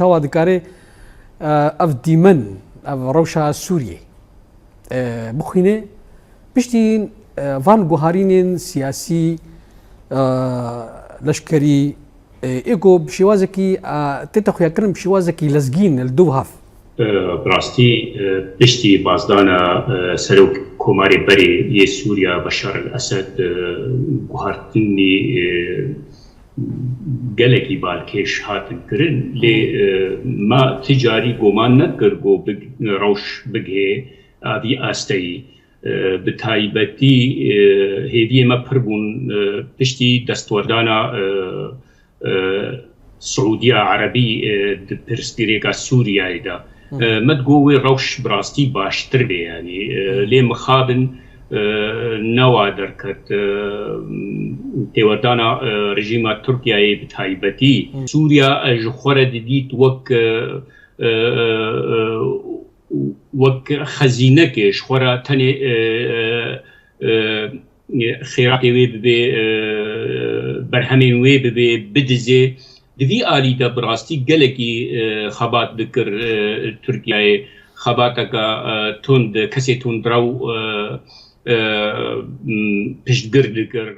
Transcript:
توا دكاري اف ديمن اف روشا سوريا بخينه بشتين فان جوهرين سياسي لشكري ايجو بشوازكي تتخيا كرم بشوازكي لزجين الدوهاف براستي بشتي بازدانا سلوك كوماري بري سوريا بشار الاسد جوهرتني گلکی بالکش هاتن کرن لی ما تجاری گمان نکر گو روش بگه آدی آستی بتایبتی هدیه ما پربون پشتی دستوردانا سعودية عربي برسبيريكا سوريا إذا ما تقوي روش براستي باش تربي يعني ليه مخابن نوادر كت تودانا رژیم ترکیه بتایبتی سوریا جخوره دیت وک خزینه که جخوره تنه خیراتی وی به برهمین وی به بدزه دوی آلی دا براستی گلکی خبات بکر ترکیه خباتا کا تند کسی تند راو پشت گرد کر